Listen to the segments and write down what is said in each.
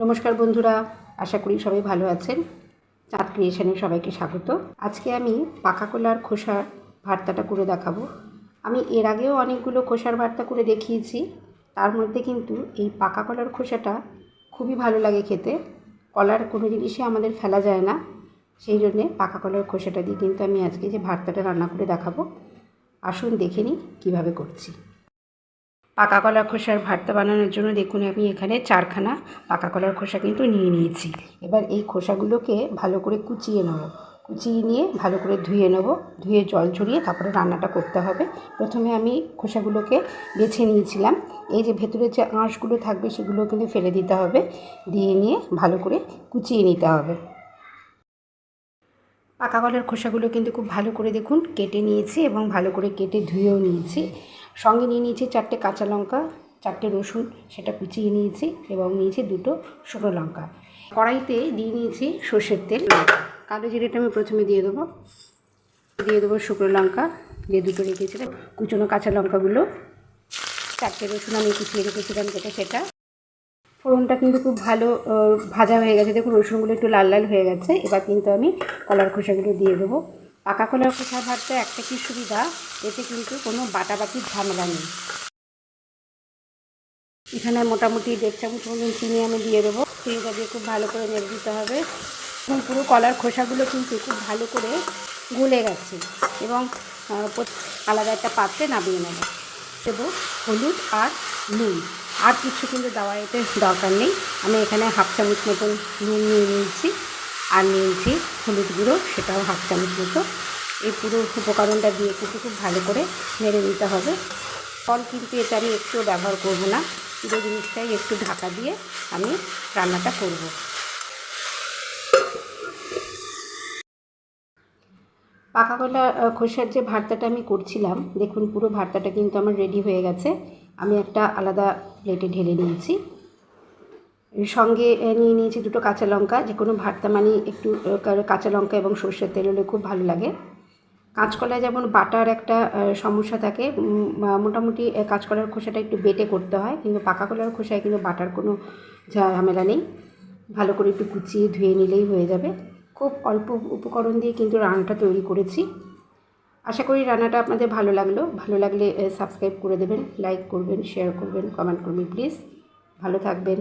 নমস্কার বন্ধুরা, আশা করি সবাই ভালো আছেন। চাঁদ ক্রিয়েশনে সবাইকে স্বাগত। আজকে আমি পাকা কলার খোসার ভর্তাটা করে দেখাবো। আমি এর আগেও অনেকগুলো খোসার ভর্তা করে দেখিয়েছি, তার মধ্যে কিন্তু এই পাকা কলার খোসাটা খুবই ভালো লাগে খেতে। কলার কোনো জিনিসই আমাদের ফেলা যায় না, সেই জন্যে পাকা কলার খোসাটা দিয়ে কিন্তু আমি আজকে যে ভর্তাটা রান্না করে দেখাবো। আসুন দেখে নিই কীভাবে করছি। পাকা কলার খোসার ভর্তা বানানোর জন্য দেখুন আমি এখানে 4খানা পাকা কলার খোসা কিন্তু নিয়ে নিয়েছি। এবার এই খোসাগুলোকে ভালো করে কুচিয়ে নেব। কুচিয়ে নিয়ে ভালো করে ধুয়ে নেব। ধুয়ে জল ঝরিয়ে তারপরে রান্নাটা করতে হবে। প্রথমে আমি খোসাগুলোকে বেছে নিয়েছিলাম। এই যে ভেতরে যে আঁশগুলো থাকবে সেগুলো কিন্তু ফেলে দিতে হবে। দিয়ে নিয়ে ভালো করে কুচিয়ে নিতে হবে। পাকা কলার খোসাগুলো কিন্তু খুব ভালো করে দেখুন কেটে নিয়েছি এবং ভালো করে কেটে ধুয়েও নিয়েছি। সঙ্গে নিয়ে নিয়েছি 4টে কাঁচা লঙ্কা, 4টে রসুন, সেটা কুচিয়ে নিয়েছি এবং নিয়েছি 2টো শুকনো লঙ্কা। কড়াইতে দিয়ে নিয়েছি সর্ষের তেল। কালো জিরেটা আমি প্রথমে দিয়ে দেবো শুকনো লঙ্কা, যে 2টো রেখেছিলাম, কুচনো কাঁচা লঙ্কাগুলো, 4টে রসুন আমি কুচিয়ে রেখেছিলাম যেটা সেটা। ফোড়নটা কিন্তু খুব ভালো ভাজা হয়ে গেছে, দেখুন রসুনগুলো একটু লাল লাল হয়ে গেছে। এবার কিন্তু আমি কলার খোসাগুলো দিয়ে দেবো। পাকা কলার খোসা ভাজতে একটা কি সুবিধা, এতে কিন্তু কোনো বাটাবাটির ঝামেলা নেই। এখানে মোটামুটি 1.5 চামচ মতন চিনি আমি দিয়ে দেবো। চিনিটা দিয়ে খুব ভালো করে নেড়ে দিতে হবে এবং পুরো কলার খোসাগুলো কিন্তু খুব ভালো করে গলে গেছে এবং আলাদা একটা পাত্রে নামিয়ে নেব। দেবো হলুদ আর নুন, আর কিছু কিন্তু দেওয়ার এতে দরকার নেই। আমি এখানে 1/2 চামচ মতন নুন নিয়ে নিয়েছি আর নিয়েছি হলুদ গুঁড়ো, সেটাও 1/2 চামচ মতো। এই পুরো উপকরণটা দিয়ে কিন্তু খুব ভালো করে নেড়ে নিতে হবে। ফল কিন্তু এটা আমি একটুও ব্যবহার করব না, পুরো জিনিসটাই একটু ঢাকা দিয়ে আমি রান্নাটা করব। পাকা কলা খোসার যে ভর্তাটা আমি করছিলাম, দেখুন পুরো ভর্তাটা কিন্তু আমার রেডি হয়ে গেছে। আমি একটা আলাদা প্লেটে ঢেলে নিয়েছি। সঙ্গে নিয়ে নিয়েছি 2টো কাঁচা লঙ্কা। যে কোনো ভর্তা মানে একটু কাঁচা লঙ্কা এবং সর্ষের তেল হলে খুব ভালো লাগে। কাঁচকলায় যেমন বাটার একটা সমস্যা থাকে, মোটামুটি কাঁচকলার খোসাটা একটু বেটে করতে হয়, কিন্তু পাকা কলার খোসায় কিন্তু বাটার কোনো ঝামেলা নেই। ভালো করে একটু কুচিয়ে ধুয়ে নিলেই হয়ে যাবে। খুব অল্প উপকরণ দিয়ে কিন্তু রান্নাটা তৈরি করেছি। আশা করি রান্নাটা আপনাদের ভালো লাগলো। ভালো লাগলে সাবস্ক্রাইব করে দেবেন, লাইক করবেন, শেয়ার করবেন, কমেন্ট করবেন প্লিজ। ভালো থাকবেন।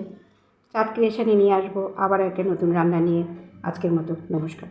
চাঁদ ক্রিয়েশনে নিয়ে আসবো আবার একটা নতুন রান্না নিয়ে। আজকের মতো নমস্কার।